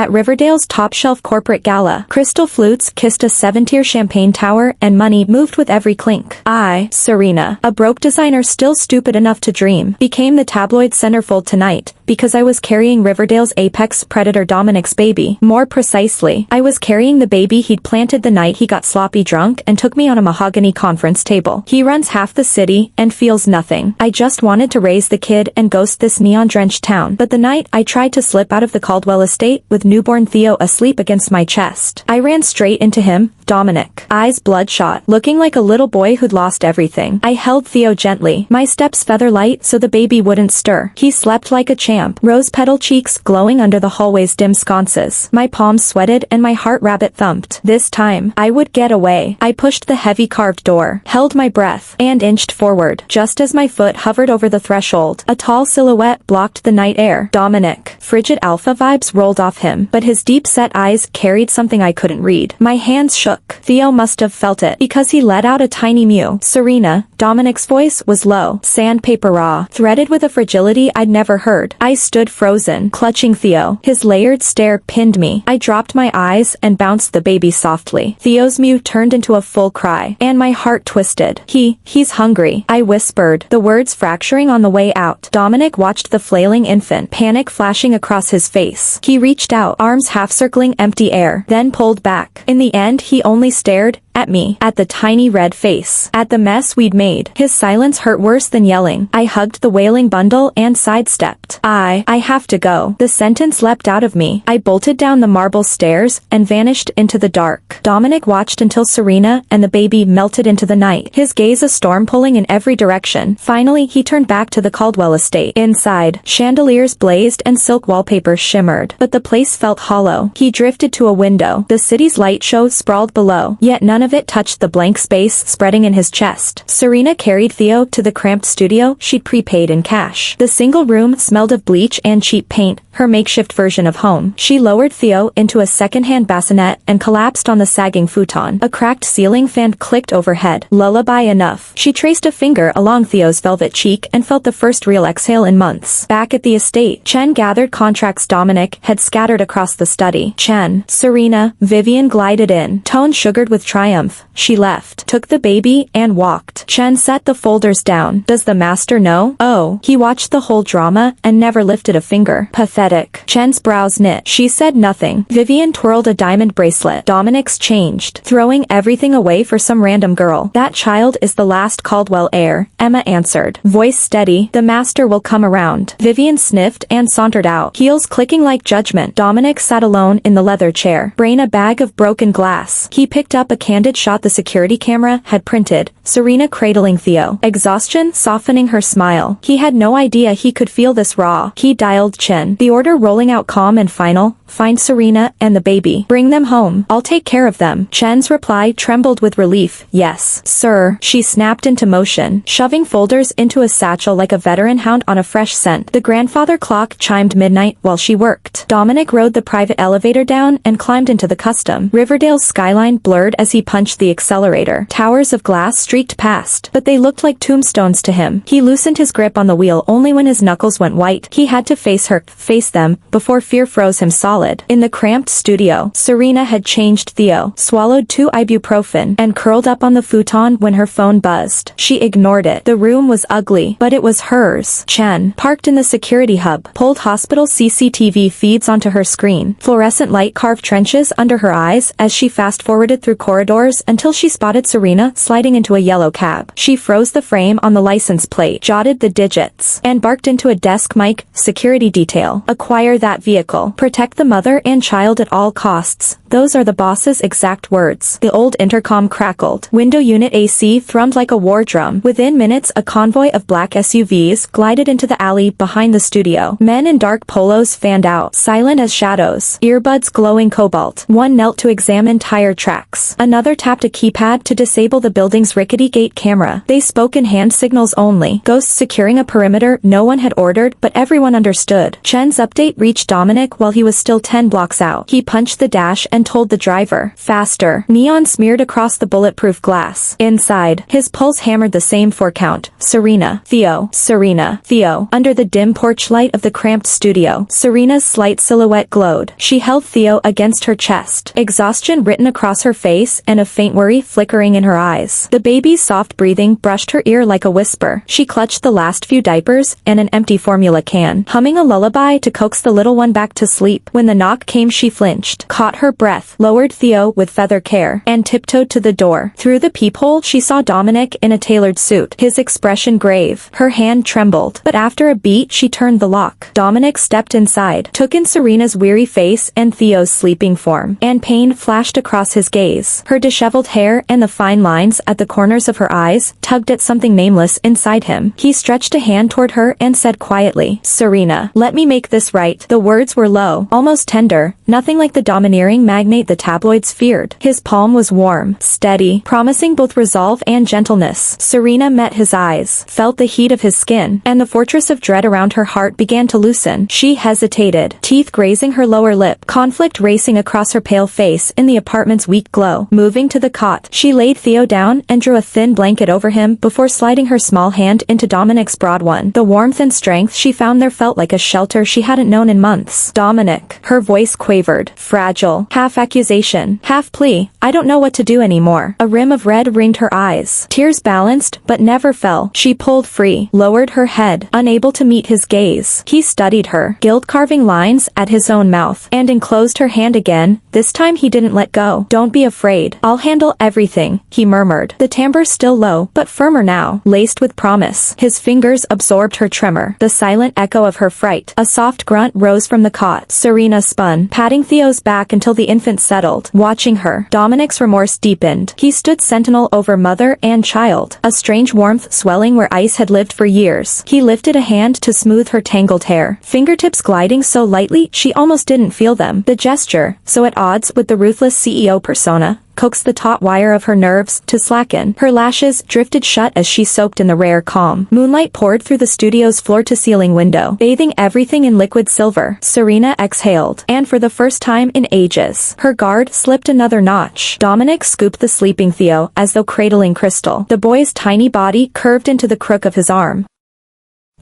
At Riverdale's top-shelf corporate gala, crystal flutes kissed a 7-tier champagne tower and money moved with every clink. I, Serena, a broke designer still stupid enough to dream, became the tabloid centerfold tonight, because I was carrying Riverdale's apex predator Dominic's baby. More precisely, I was carrying the baby he'd planted the night he got sloppy drunk and took me on a mahogany conference table. He runs half the city and feels nothing. I just wanted to raise the kid and ghost this neon-drenched town. But the night I tried to slip out of the Caldwell estate with newborn Theo asleep against my chest, I ran straight into him, Dominic. Eyes bloodshot, looking like a little boy who'd lost everything. I held Theo gently, my steps feather light so the baby wouldn't stir. He slept like a champ, rose-petal cheeks glowing under the hallway's dim sconces. My palms sweated and my heart rabbit thumped. This time, I would get away. I pushed the heavy carved door, held my breath, and inched forward. Just as my foot hovered over the threshold, a tall silhouette blocked the night air. Dominic. Frigid alpha vibes rolled off him, but his deep-set eyes carried something I couldn't read. My hands shook. Theo must have felt it, because he let out a tiny mew. Serena. Dominic's voice was low, sandpaper raw, threaded with a fragility I'd never heard. I stood frozen, clutching Theo. His layered stare pinned me. I dropped my eyes and bounced the baby softly. Theo's mew turned into a full cry, and my heart twisted. He's hungry, I whispered, the words fracturing on the way out. Dominic watched the flailing infant, panic flashing across his face. He reached out, arms half-circling empty air, then pulled back. In the end, he only stared at me, at the tiny red face, at the mess we'd made. His silence hurt worse than yelling. I hugged the wailing bundle and sidestepped. I have to go. The sentence leapt out of me. I bolted down the marble stairs and vanished into the dark. Dominic watched until Serena and the baby melted into the night, his gaze a storm pulling in every direction. Finally, he turned back to the Caldwell estate. Inside, chandeliers blazed and silk wallpaper shimmered, but the place felt hollow. He drifted to a window. The city's light show sprawled below, yet none of it touched the blank space spreading in his chest. Serena carried Theo to the cramped studio she'd prepaid in cash. The single room smelled of bleach and cheap paint, her makeshift version of home. She lowered Theo into a second-hand bassinet and collapsed on the sagging futon. A cracked ceiling fan clicked overhead. Lullaby enough. She traced a finger along Theo's velvet cheek and felt the first real exhale in months. Back at the estate, Chen gathered contracts Dominic had scattered across the study. Chen, Serena, Vivian glided in, tone sugared with triumph. She left, took the baby, and walked. Chen set the folders down. Does the master know? Oh, he watched the whole drama and never lifted a finger. Pathetic. Chen's brows knit. She said nothing. Vivian twirled a diamond bracelet. Dominic's changed, throwing everything away for some random girl. That child is the last Caldwell heir, Emma answered, voice steady. The master will come around. Vivian sniffed and sauntered out, heels clicking like judgment. Dominic sat alone in the leather chair, brain a bag of broken glass. He picked up a candid shot the security camera had printed, Serena cradling Theo, exhaustion softening her smile. He had no idea he could feel this raw. He dialed Chen, the order rolling out calm and final, find Serena and the baby. Bring them home. I'll take care of them. Chen's reply trembled with relief. Yes, sir. She snapped into motion, shoving folders into a satchel like a veteran hound on a fresh scent. The grandfather clock chimed midnight while she worked. Dominic rode the private elevator down and climbed into the custom. Riverdale's skyline blurred as he punched the accelerator. Towers of glass streaked past, but they looked like tombstones to him. He loosened his grip on the wheel only when his knuckles went white. He had to face them, before fear froze him solid. In the cramped studio, Serena had changed Theo, swallowed 2 ibuprofen, and curled up on the futon when her phone buzzed. She ignored it. The room was ugly, but it was hers. Chen, parked in the security hub, pulled hospital CCTV feeds onto her screen. Fluorescent light carved trenches under her eyes as she fast-forwarded through corridors until she spotted Serena sliding into a yellow cab. She froze the frame on the license plate, jotted the digits, and barked into a desk mic, security detail. Acquire that vehicle. Protect the mother and child at all costs. Those are the boss's exact words. The old intercom crackled. Window unit AC thrummed like a war drum. Within minutes, a convoy of black SUVs glided into the alley behind the studio. Men in dark polos fanned out, silent as shadows, earbuds glowing cobalt. One knelt to examine tire tracks. Another tapped a keypad to disable the building's rickety gate camera. They spoke in hand signals only, ghosts securing a perimeter no one had ordered, but everyone understood. Chen's update reached Dominic while he was still 10 blocks out. He punched the dash and and told the driver, faster. Neon smeared across the bulletproof glass. Inside, his pulse hammered the same 4-count. Serena, Theo, Serena, Theo. Under the dim porch light of the cramped studio, Serena's slight silhouette glowed. She held Theo against her chest, exhaustion written across her face and a faint worry flickering in her eyes. The baby's soft breathing brushed her ear like a whisper. She clutched the last few diapers and an empty formula can, humming a lullaby to coax the little one back to sleep. When the knock came, she flinched, caught her breath, lowered Theo with feather care, and tiptoed to the door. Through the peephole, she saw Dominic in a tailored suit, his expression grave. Her hand trembled, but after a beat she turned the lock. Dominic stepped inside, took in Serena's weary face and Theo's sleeping form, and pain flashed across his gaze. Her disheveled hair and the fine lines at the corners of her eyes tugged at something nameless inside him. He stretched a hand toward her and said quietly, Serena, let me make this right. The words were low, almost tender, nothing like the domineering magnate the tabloids feared. His palm was warm, steady, promising both resolve and gentleness. Serena met his eyes, felt the heat of his skin, and the fortress of dread around her heart began to loosen. She hesitated, teeth grazing her lower lip, conflict racing across her pale face in the apartment's weak glow. Moving to the cot, she laid Theo down and drew a thin blanket over him before sliding her small hand into Dominic's broad one. The warmth and strength she found there felt like a shelter she hadn't known in months. Dominic, her voice quavered, fragile, half accusation, half plea, I don't know what to do anymore. A rim of red ringed her eyes. Tears balanced, but never fell. She pulled free, lowered her head, unable to meet his gaze. He studied her, guilt-carving lines at his own mouth, and enclosed her hand again. This time he didn't let go. Don't be afraid. I'll handle everything, he murmured. The timbre still low, but firmer now, laced with promise. His fingers absorbed her tremor, the silent echo of her fright. A soft grunt rose from the cot. Serena spun, patting Theo's back until the infant settled. Watching her, Dominic's remorse deepened. He stood sentinel over mother and child, a strange warmth swelling where ice had lived for years. He lifted a hand to smooth her tangled hair, fingertips gliding so lightly she almost didn't feel them. The gesture, so at odds with the ruthless CEO persona, coaxed the taut wire of her nerves to slacken. Her lashes drifted shut as she soaked in the rare calm. Moonlight poured through the studio's floor-to-ceiling window, bathing everything in liquid silver. Serena exhaled, and for the first time in ages, her guard slipped another notch. Dominic scooped the sleeping Theo as though cradling crystal. The boy's tiny body curved into the crook of his arm,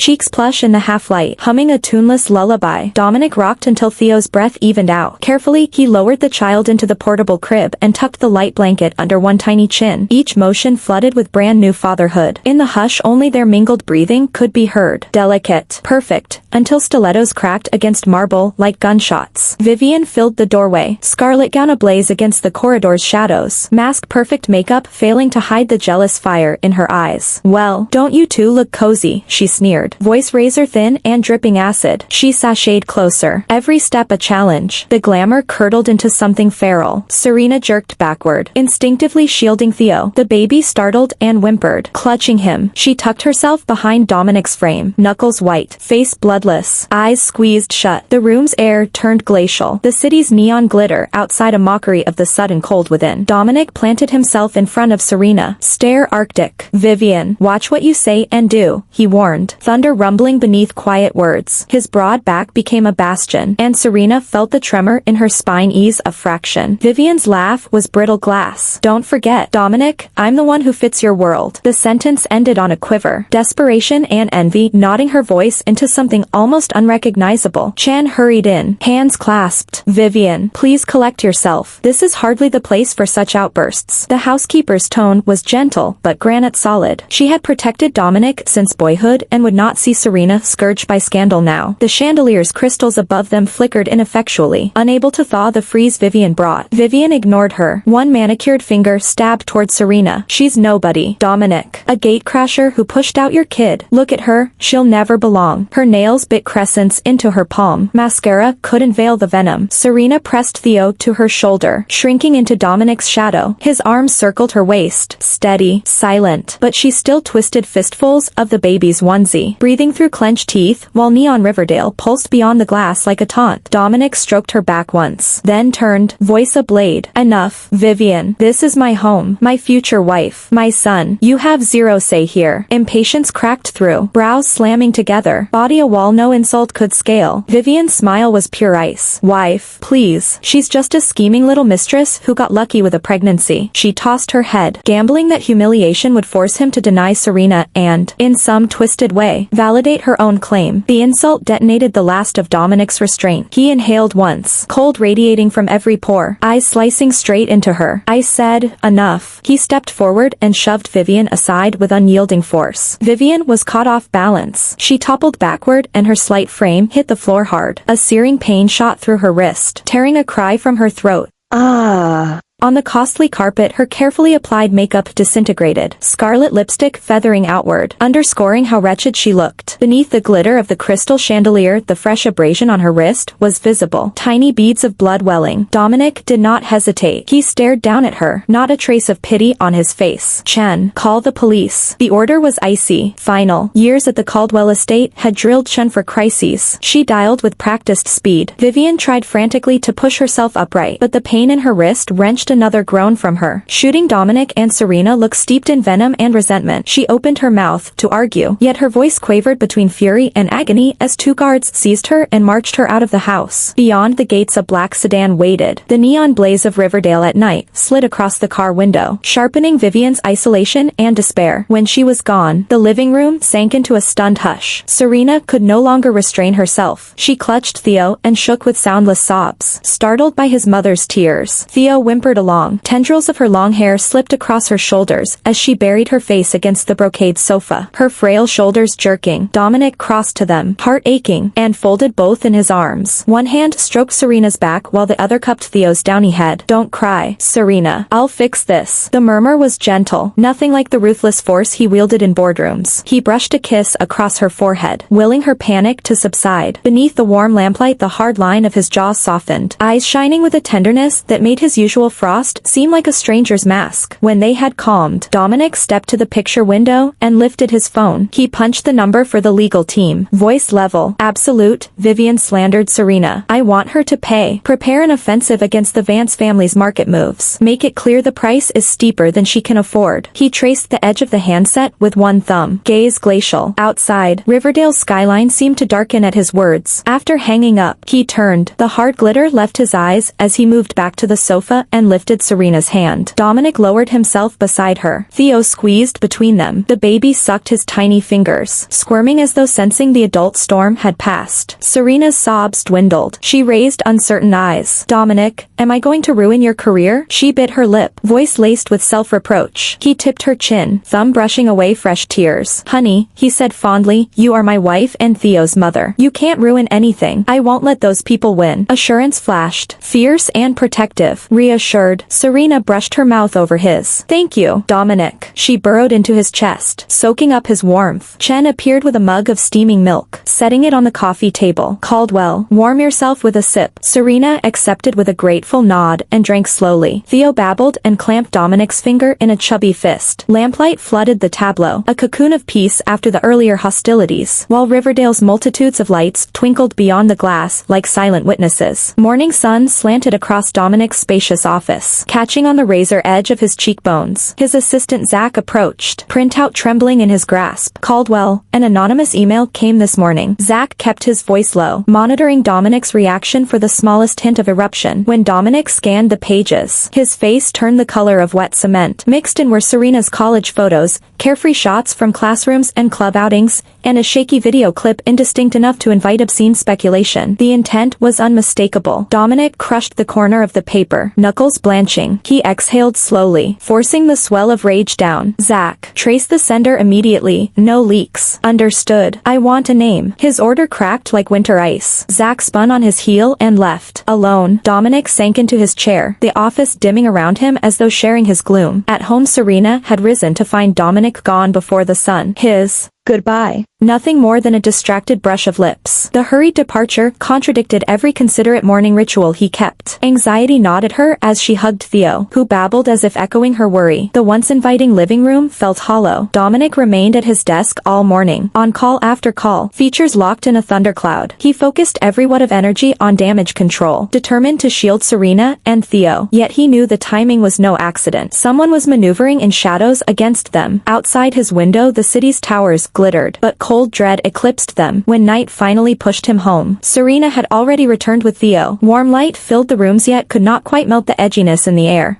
cheeks plush in the half-light, humming a tuneless lullaby. Dominic rocked until Theo's breath evened out. Carefully, he lowered the child into the portable crib and tucked the light blanket under one tiny chin, each motion flooded with brand-new fatherhood. In the hush, only their mingled breathing could be heard. Delicate, perfect, until stilettos cracked against marble like gunshots. Vivian filled the doorway, scarlet gown ablaze against the corridor's shadows, mask-perfect makeup failing to hide the jealous fire in her eyes. Well, don't you two look cozy, she sneered. Voice razor thin and dripping acid. She sashayed closer, every step a challenge. The glamour curdled into something feral. Serena jerked backward, instinctively shielding Theo. The baby startled and whimpered. Clutching him, she tucked herself behind Dominic's frame, knuckles white, face bloodless, eyes squeezed shut. The room's air turned glacial, the city's neon glitter outside a mockery of the sudden cold within. Dominic planted himself in front of Serena. Stare arctic. Vivian, watch what you say and do, he warned. Thunder rumbling beneath quiet words. His broad back became a bastion, and Serena felt the tremor in her spine ease a fraction. Vivian's laugh was brittle glass. Don't forget, Dominic, I'm the one who fits your world. The sentence ended on a quiver, desperation and envy knotting her voice into something almost unrecognizable. Chan hurried in, hands clasped. Vivian, please collect yourself. This is hardly the place for such outbursts. The housekeeper's tone was gentle, but granite solid. She had protected Dominic since boyhood and would not see Serena scourged by scandal now. The chandelier's crystals above them flickered ineffectually, unable to thaw the freeze Vivian brought. Vivian ignored her. One manicured finger stabbed toward Serena. She's nobody. Dominic, a gatecrasher who pushed out your kid. Look at her, she'll never belong. Her nails bit crescents into her palm. Mascara couldn't veil the venom. Serena pressed Theo to her shoulder, shrinking into Dominic's shadow. His arms circled her waist, steady, silent, but she still twisted fistfuls of the baby's onesie. me, breathing through clenched teeth, while Neon Riverdale pulsed beyond the glass like a taunt. Dominic stroked her back once, then turned, voice ablade. Enough, Vivian. This is my home, my future wife, my son. You have zero say here. Impatience cracked through, brows slamming together, body a wall no insult could scale. Vivian's smile was pure ice. Wife, please. She's just a scheming little mistress who got lucky with a pregnancy. She tossed her head, gambling that humiliation would force him to deny Serena and, in some twisted way, validate her own claim. The insult detonated the last of Dominic's restraint. He inhaled once, cold radiating from every pore, eyes slicing straight into her. I said, enough. He stepped forward and shoved Vivian aside with unyielding force. Vivian was caught off balance. She toppled backward and her slight frame hit the floor hard. A searing pain shot through her wrist, tearing a cry from her throat. Ah. On the costly carpet her carefully applied makeup disintegrated, scarlet lipstick feathering outward, underscoring how wretched she looked. Beneath the glitter of the crystal chandelier the fresh abrasion on her wrist was visible, tiny beads of blood welling. Dominic did not hesitate. He stared down at her, not a trace of pity on his face. Chen, call the police. The order was icy, final. Years at the Caldwell estate had drilled Chen for crises. She dialed with practiced speed. Vivian tried frantically to push herself upright, but the pain in her wrist wrenched another groan from her. Shooting Dominic and Serena looked steeped in venom and resentment. She opened her mouth to argue, yet her voice quavered between fury and agony as two guards seized her and marched her out of the house. Beyond the gates a black sedan waited. The neon blaze of Riverdale at night slid across the car window, sharpening Vivian's isolation and despair. When she was gone, the living room sank into a stunned hush. Serena could no longer restrain herself. She clutched Theo and shook with soundless sobs. Startled by his mother's tears, Theo whimpered along. Tendrils of her long hair slipped across her shoulders as she buried her face against the brocade sofa, her frail shoulders jerking. Dominic crossed to them, heart aching, and folded both in his arms. One hand stroked Serena's back while the other cupped Theo's downy head. Don't cry, Serena. I'll fix this. The murmur was gentle, nothing like the ruthless force he wielded in boardrooms. He brushed a kiss across her forehead, willing her panic to subside. Beneath the warm lamplight the hard line of his jaw softened, eyes shining with a tenderness that made his usual frost seemed like a stranger's mask. When they had calmed, Dominic stepped to the picture window and lifted his phone. He punched the number for the legal team. Voice level. Absolute. Vivian slandered Serena. I want her to pay. Prepare an offensive against the Vance family's market moves. Make it clear the price is steeper than she can afford. He traced the edge of the handset with one thumb. Gaze glacial. Outside, Riverdale's skyline seemed to darken at his words. After hanging up, he turned. The hard glitter left his eyes as he moved back to the sofa and lifted Serena's hand. Dominic lowered himself beside her. Theo squeezed between them. The baby sucked his tiny fingers, squirming as though sensing the adult storm had passed. Serena's sobs dwindled. She raised uncertain eyes. Dominic, am I going to ruin your career? She bit her lip, voice laced with self-reproach. He tipped her chin, thumb brushing away fresh tears. Honey, he said fondly, you are my wife and Theo's mother. You can't ruin anything. I won't let those people win. Assurance flashed, fierce and protective. Reassured, Serena brushed her mouth over his. Thank you, Dominic. She burrowed into his chest, soaking up his warmth. Chen appeared with a mug of steaming milk, setting it on the coffee table. Caldwell, warm yourself with a sip. Serena accepted with a grateful nod and drank slowly. Theo babbled and clamped Dominic's finger in a chubby fist. Lamplight flooded the tableau, a cocoon of peace after the earlier hostilities, while Riverdale's multitudes of lights twinkled beyond the glass like silent witnesses. Morning sun slanted across Dominic's spacious office, catching on the razor edge of his cheekbones. His assistant Zach approached, printout trembling in his grasp. Caldwell, an anonymous email came this morning. Zach kept his voice low, monitoring Dominic's reaction for the smallest hint of eruption. When Dominic scanned the pages, his face turned the color of wet cement. Mixed in were Serena's college photos, carefree shots from classrooms and club outings, and a shaky video clip indistinct enough to invite obscene speculation. The intent was unmistakable. Dominic crushed the corner of the paper, knuckles blanching. He exhaled slowly, forcing the swell of rage down. Zach, trace the sender immediately. No leaks. Understood. I want a name. His order cracked like winter ice. Zach spun on his heel and left. Alone, Dominic sank into his chair, the office dimming around him as though sharing his gloom. At home Serena had risen to find Dominic gone before the sun. His Goodbye. Nothing more than a distracted brush of lips. The hurried departure contradicted every considerate morning ritual he kept. Anxiety gnawed at her as she hugged Theo, who babbled as if echoing her worry. The once inviting living room felt hollow. Dominic remained at his desk all morning, on call after call, features locked in a thundercloud. He focused every watt of energy on damage control, determined to shield Serena and Theo. Yet he knew the timing was no accident. Someone was maneuvering in shadows against them. Outside his window, the city's towers glittered, but cold dread eclipsed them. When night finally pushed him home, Serena had already returned with Theo. Warm light filled the rooms yet could not quite melt the edginess in the air.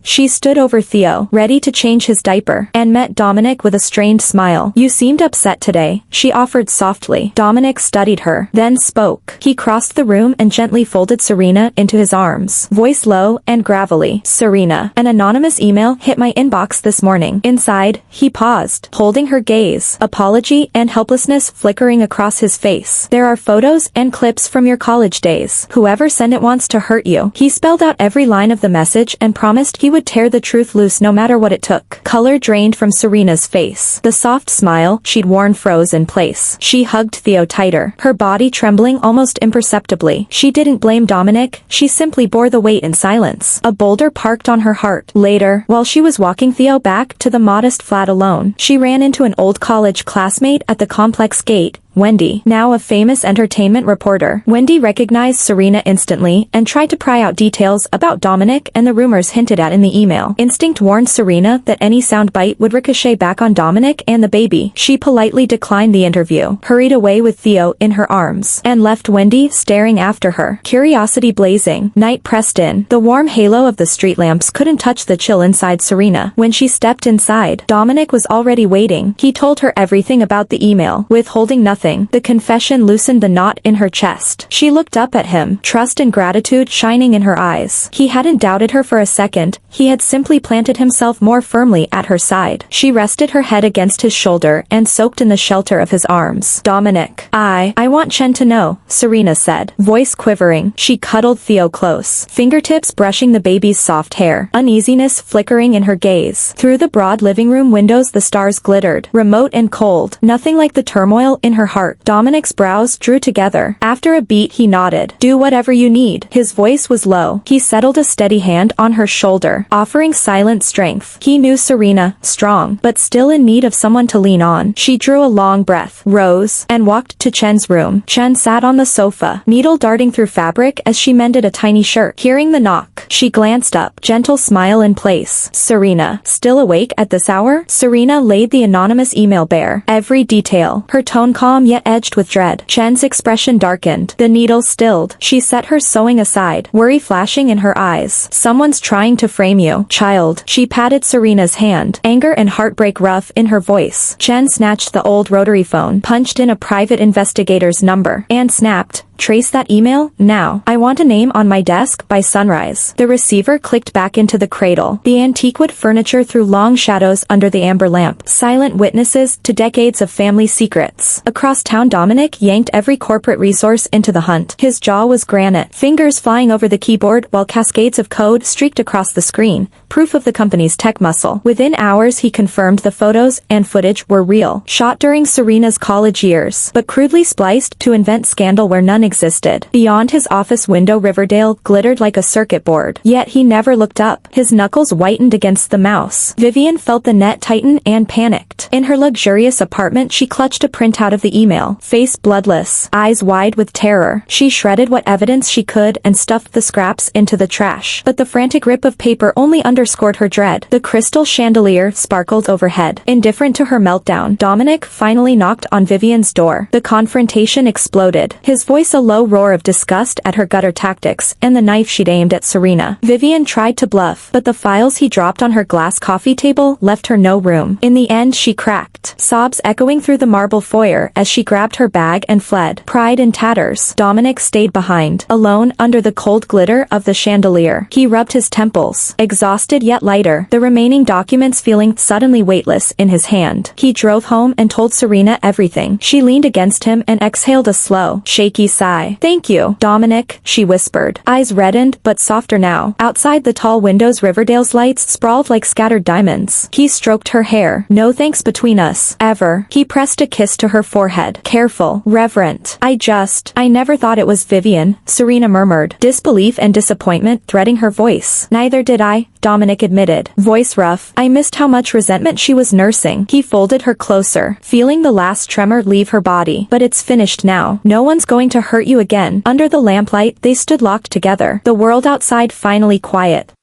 She stood over Theo, ready to change his diaper, and met Dominic with a strained smile. "You seemed upset today," she offered softly. Dominic studied her, then spoke. He crossed the room and gently folded Serena into his arms, voice low and gravelly. "Serena, an anonymous email hit my inbox this morning." Inside, he paused, holding her gaze, apology and helplessness flickering across his face. "There are photos and clips from your college days. Whoever sent it wants to hurt you." He spelled out every line of the message and promised he would tear the truth loose no matter what it took. Color drained from Serena's face. The soft smile she'd worn froze in place. She hugged Theo tighter, her body trembling almost imperceptibly. She didn't blame Dominic, she simply bore the weight in silence. A boulder parked on her heart. Later, while she was walking Theo back to the modest flat alone, she ran into an old college classmate at the complex gate, Wendy, now a famous entertainment reporter. Wendy recognized Serena instantly and tried to pry out details about Dominic and the rumors hinted at in the email. Instinct warned Serena that any soundbite would ricochet back on Dominic and the baby. She politely declined the interview, hurried away with Theo in her arms, and left Wendy staring after her, curiosity blazing. Night pressed in. The warm halo of the street lamps couldn't touch the chill inside Serena. When she stepped inside, Dominic was already waiting. He told her everything about the email, withholding nothing. The confession loosened the knot in her chest. She looked up at him, trust and gratitude shining in her eyes. He hadn't doubted her for a second, he had simply planted himself more firmly at her side. She rested her head against his shoulder and soaked in the shelter of his arms. "Dominic, I want Chen to know," Serena said, voice quivering. She cuddled Theo close, fingertips brushing the baby's soft hair, uneasiness flickering in her gaze. Through the broad living room windows the stars glittered, remote and cold, nothing like the turmoil in her heart. Dominic's brows drew together. After a beat he nodded. "Do whatever you need." His voice was low. He settled a steady hand on her shoulder, offering silent strength. He knew Serena, strong, but still in need of someone to lean on. She drew a long breath, rose, and walked to Chen's room. Chen sat on the sofa, needle darting through fabric as she mended a tiny shirt. Hearing the knock, she glanced up, gentle smile in place. "Serena, still awake at this hour?" Serena laid the anonymous email bare, every detail, her tone calm yet edged with dread. Chen's expression darkened. The needle stilled. She set her sewing aside, worry flashing in her eyes. "Someone's trying to frame you, child." She patted Serena's hand, anger and heartbreak rough in her voice. Chen snatched the old rotary phone, punched in a private investigator's number, and snapped, "Trace that email, now. I want a name on my desk by sunrise." The receiver clicked back into the cradle. The antique wood furniture threw long shadows under the amber lamp, silent witnesses to decades of family secrets. Across town Dominic yanked every corporate resource into the hunt. His jaw was granite, fingers flying over the keyboard while cascades of code streaked across the screen, proof of the company's tech muscle. Within hours he confirmed the photos and footage were real, shot during Serena's college years, but crudely spliced to invent scandal where none existed. Beyond his office window Riverdale glittered like a circuit board, yet he never looked up. His knuckles whitened against the mouse. Vivian felt the net tighten and panicked. In her luxurious apartment she clutched a printout of the email, face bloodless, eyes wide with terror. She shredded what evidence she could and stuffed the scraps into the trash. But the frantic rip of paper only underscored her dread. The crystal chandelier sparkled overhead. Indifferent to her meltdown, Dominic finally knocked on Vivian's door. The confrontation exploded, his voice a low roar of disgust at her gutter tactics and the knife she'd aimed at Serena. Vivian tried to bluff, but the files he dropped on her glass coffee table left her no room. In the end she cracked, sobs echoing through the marble foyer as she grabbed her bag and fled, pride in tatters. Dominic stayed behind, alone under the cold glitter of the chandelier. He rubbed his temples, exhausted yet lighter, the remaining documents feeling suddenly weightless in his hand. He drove home and told Serena everything. She leaned against him and exhaled a slow, shaky sigh. sigh. Thank you, Dominic, she whispered. Eyes reddened but softer now. Outside the tall windows Riverdale's lights sprawled like scattered diamonds. He stroked her hair. No thanks between us. Ever. He pressed a kiss to her forehead. Careful. Reverent. I never thought it was Vivian, Serena murmured. Disbelief and disappointment threading her voice. Neither did I, Dominic admitted. Voice rough. I missed how much resentment she was nursing. He folded her closer, feeling the last tremor leave her body. But it's finished now. No one's going to hurt you again. Under the lamplight, they stood locked together. The world outside finally quiet.